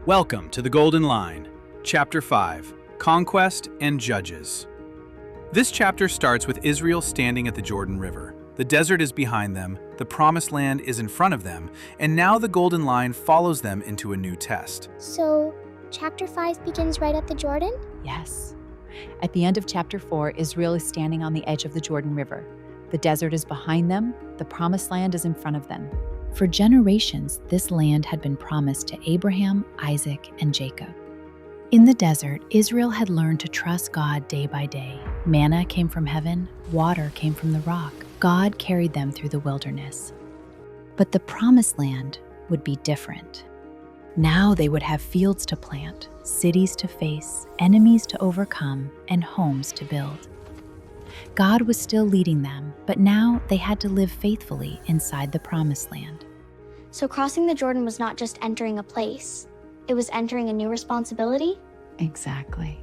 Welcome to the Golden Line, Chapter 5, Conquest and Judges. This chapter starts with Israel standing at the Jordan River. The desert is behind them, the Promised Land is in front of them, and now the Golden Line follows them into a new test. So, chapter 5 begins right at the Jordan? Yes. At the end of chapter 4, Israel is standing on the edge of the Jordan River. The desert is behind them, the Promised Land is in front of them. For generations, this land had been promised to Abraham, Isaac, and Jacob. In the desert, Israel had learned to trust God day by day. Manna came from heaven, water came from the rock. God carried them through the wilderness. But the Promised Land would be different. Now they would have fields to plant, cities to face, enemies to overcome, and homes to build. God was still leading them, but now they had to live faithfully inside the Promised Land. So crossing the Jordan was not just entering a place, it was entering a new responsibility? Exactly.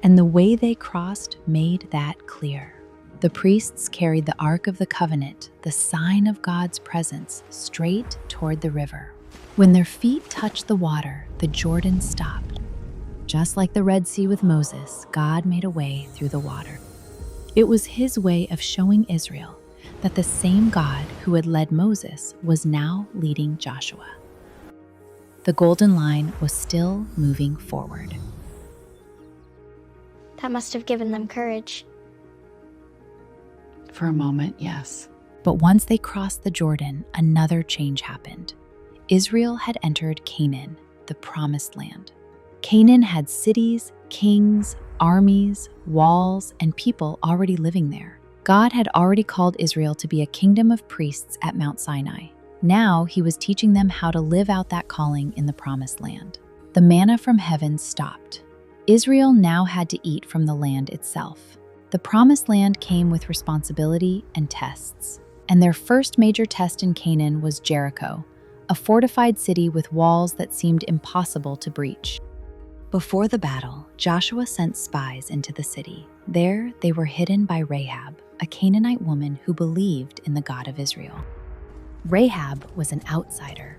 And the way they crossed made that clear. The priests carried the Ark of the Covenant, the sign of God's presence, straight toward the river. When their feet touched the water, the Jordan stopped. Just like the Red Sea with Moses, God made a way through the water. It was his way of showing Israel that the same God who had led Moses was now leading Joshua. The Golden Line was still moving forward. That must have given them courage. For a moment, yes. But once they crossed the Jordan, another change happened. Israel had entered Canaan, the Promised Land. Canaan had cities, kings, armies, walls, and people already living there. God had already called Israel to be a kingdom of priests at Mount Sinai. Now he was teaching them how to live out that calling in the Promised Land. The manna from heaven stopped. Israel now had to eat from the land itself. The Promised Land came with responsibility and tests. And their first major test in Canaan was Jericho, a fortified city with walls that seemed impossible to breach. Before the battle, Joshua sent spies into the city. There, they were hidden by Rahab, a Canaanite woman who believed in the God of Israel. Rahab was an outsider.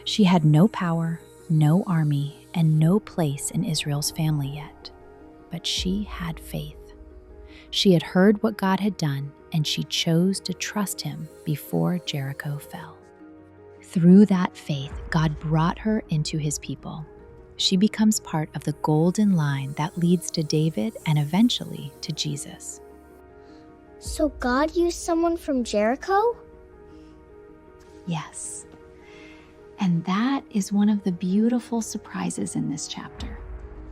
She had no power, no army, and no place in Israel's family yet. But she had faith. She had heard what God had done, and she chose to trust him before Jericho fell. Through that faith, God brought her into his people. She becomes part of the golden line that leads to David and eventually to Jesus. So God used someone from Jericho? Yes. And that is one of the beautiful surprises in this chapter.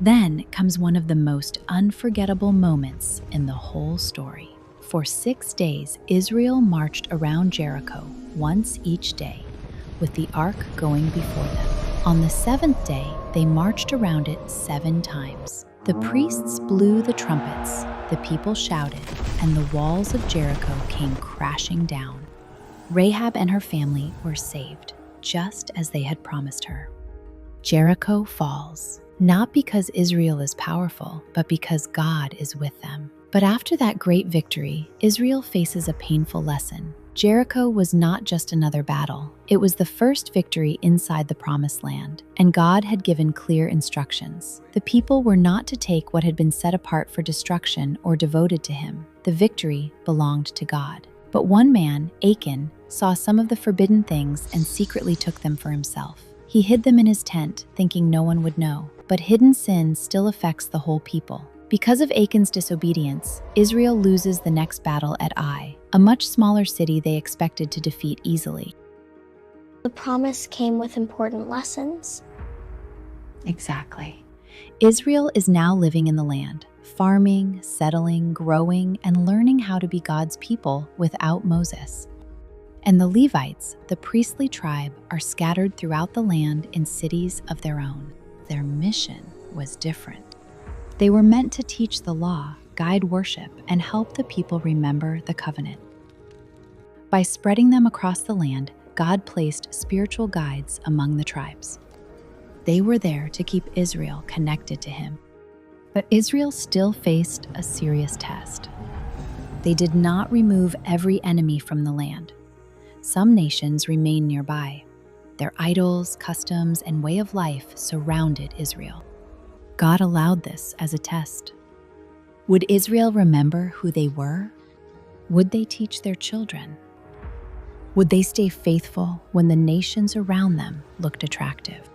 Then comes one of the most unforgettable moments in the whole story. For 6 days, Israel marched around Jericho once each day, with the ark going before them. On the 7th day, they marched around it 7 times. The priests blew the trumpets, the people shouted, and the walls of Jericho came crashing down. Rahab and her family were saved, just as they had promised her. Jericho falls, not because Israel is powerful, but because God is with them. But after that great victory, Israel faces a painful lesson. Jericho was not just another battle. It was the first victory inside the Promised Land, and God had given clear instructions. The people were not to take what had been set apart for destruction or devoted to him. The victory belonged to God. But one man, Achan, saw some of the forbidden things and secretly took them for himself. He hid them in his tent, thinking no one would know. But hidden sin still affects the whole people. Because of Achan's disobedience, Israel loses the next battle at Ai, a much smaller city they expected to defeat easily. The promise came with important lessons. Exactly. Israel is now living in the land, farming, settling, growing, and learning how to be God's people without Moses. And the Levites, the priestly tribe, are scattered throughout the land in cities of their own. Their mission was different. They were meant to teach the law, guide worship, and help the people remember the covenant. By spreading them across the land, God placed spiritual guides among the tribes. They were there to keep Israel connected to him. But Israel still faced a serious test. They did not remove every enemy from the land. Some nations remained nearby. Their idols, customs, and way of life surrounded Israel. God allowed this as a test. Would Israel remember who they were? Would they teach their children? Would they stay faithful when the nations around them looked attractive?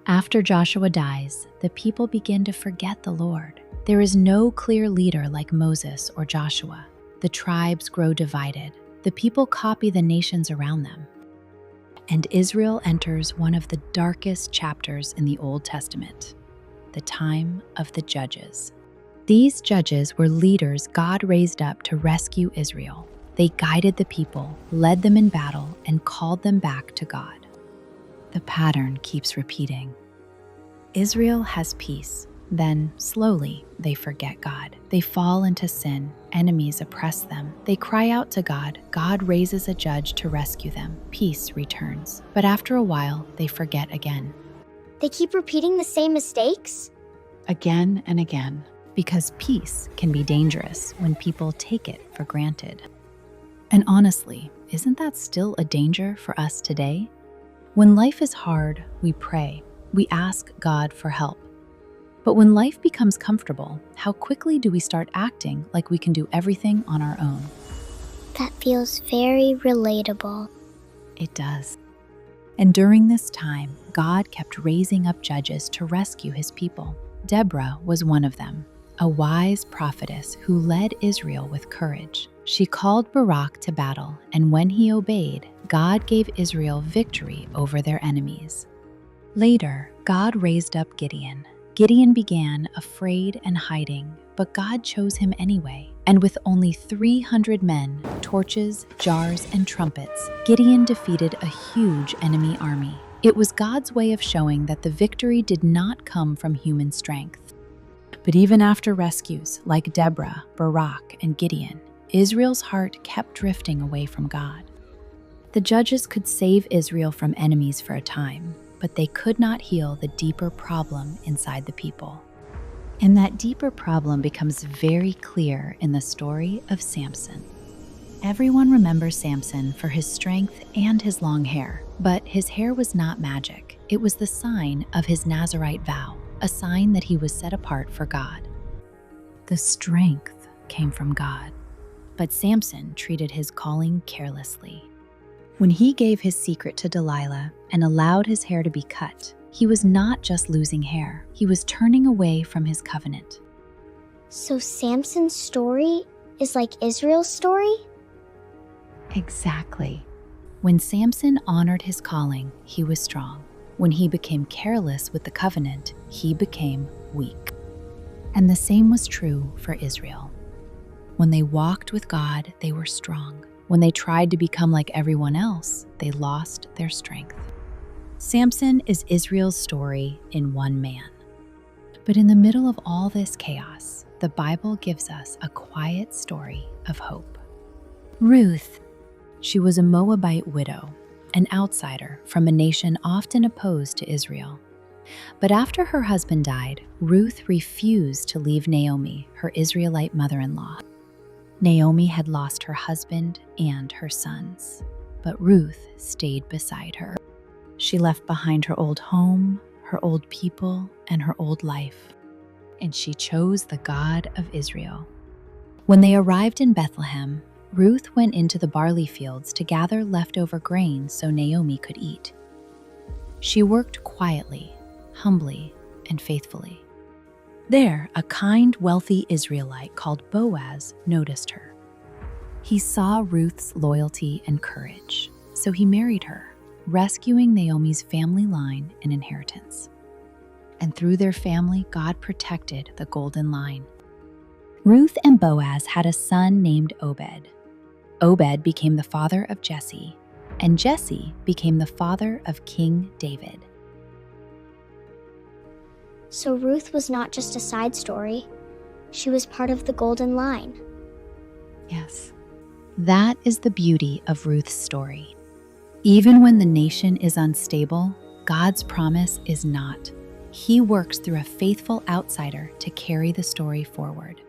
After Joshua dies, the people begin to forget the Lord. There is no clear leader like Moses or Joshua. The tribes grow divided. The people copy the nations around them. And Israel enters one of the darkest chapters in the Old Testament, the time of the judges. These judges were leaders God raised up to rescue Israel. They guided the people, led them in battle, and called them back to God. The pattern keeps repeating. Israel has peace. Then, slowly, they forget God. They fall into sin. Enemies oppress them. They cry out to God. God raises a judge to rescue them. Peace returns. But after a while, they forget again. They keep repeating the same mistakes? Again and again. Because peace can be dangerous when people take it for granted. And honestly, isn't that still a danger for us today? When life is hard, we pray. We ask God for help. But when life becomes comfortable, how quickly do we start acting like we can do everything on our own? That feels very relatable. It does. And during this time, God kept raising up judges to rescue his people. Deborah was one of them, a wise prophetess who led Israel with courage. She called Barak to battle, and when he obeyed, God gave Israel victory over their enemies. Later, God raised up Gideon. Gideon began afraid and hiding, but God chose him anyway. And with only 300 men, torches, jars, and trumpets, Gideon defeated a huge enemy army. It was God's way of showing that the victory did not come from human strength. But even after rescues like Deborah, Barak, and Gideon, Israel's heart kept drifting away from God. The judges could save Israel from enemies for a time, but they could not heal the deeper problem inside the people. And that deeper problem becomes very clear in the story of Samson. Everyone remembers Samson for his strength and his long hair, but his hair was not magic. It was the sign of his Nazirite vow, a sign that he was set apart for God. The strength came from God, but Samson treated his calling carelessly. When he gave his secret to Delilah and allowed his hair to be cut, he was not just losing hair, he was turning away from his covenant. So Samson's story is like Israel's story? Exactly. When Samson honored his calling, he was strong. When he became careless with the covenant, he became weak. And the same was true for Israel. When they walked with God, they were strong. When they tried to become like everyone else, they lost their strength. Samson is Israel's story in one man. But in the middle of all this chaos, the Bible gives us a quiet story of hope. Ruth. She was a Moabite widow, an outsider from a nation often opposed to Israel. But after her husband died, Ruth refused to leave Naomi, her Israelite mother-in-law. Naomi had lost her husband and her sons, but Ruth stayed beside her. She left behind her old home, her old people, and her old life, and she chose the God of Israel. When they arrived in Bethlehem, Ruth went into the barley fields to gather leftover grain so Naomi could eat. She worked quietly, humbly, and faithfully. There, a kind, wealthy Israelite called Boaz noticed her. He saw Ruth's loyalty and courage, so he married her, rescuing Naomi's family line and inheritance. And through their family, God protected the golden line. Ruth and Boaz had a son named Obed. Obed became the father of Jesse, and Jesse became the father of King David. So Ruth was not just a side story. She was part of the golden line. Yes. That is the beauty of Ruth's story. Even when the nation is unstable, God's promise is not. He works through a faithful outsider to carry the story forward.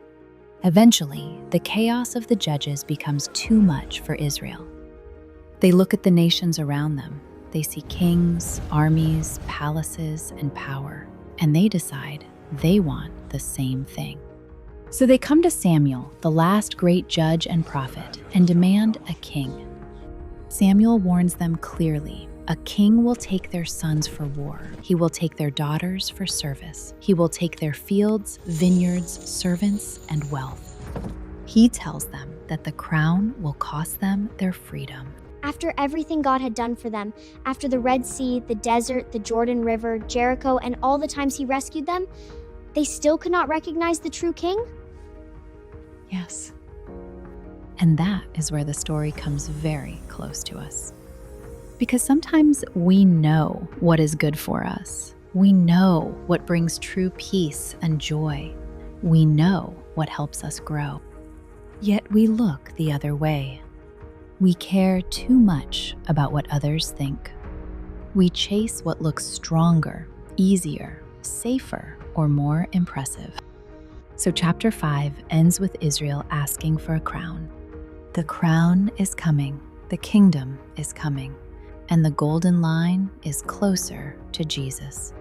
Eventually, the chaos of the judges becomes too much for Israel. They look at the nations around them. They see kings, armies, palaces, and power, and they decide they want the same thing. So they come to Samuel, the last great judge and prophet, and demand a king. Samuel warns them clearly. A king will take their sons for war. He will take their daughters for service. He will take their fields, vineyards, servants, and wealth. He tells them that the crown will cost them their freedom. After everything God had done for them, after the Red Sea, the desert, the Jordan River, Jericho, and all the times he rescued them, they still could not recognize the true king? Yes. And that is where the story comes very close to us. Because sometimes we know what is good for us. We know what brings true peace and joy. We know what helps us grow. Yet we look the other way. We care too much about what others think. We chase what looks stronger, easier, safer, or more impressive. So chapter 5 ends with Israel asking for a crown. The crown is coming, the kingdom is coming, and the golden line is closer to Jesus.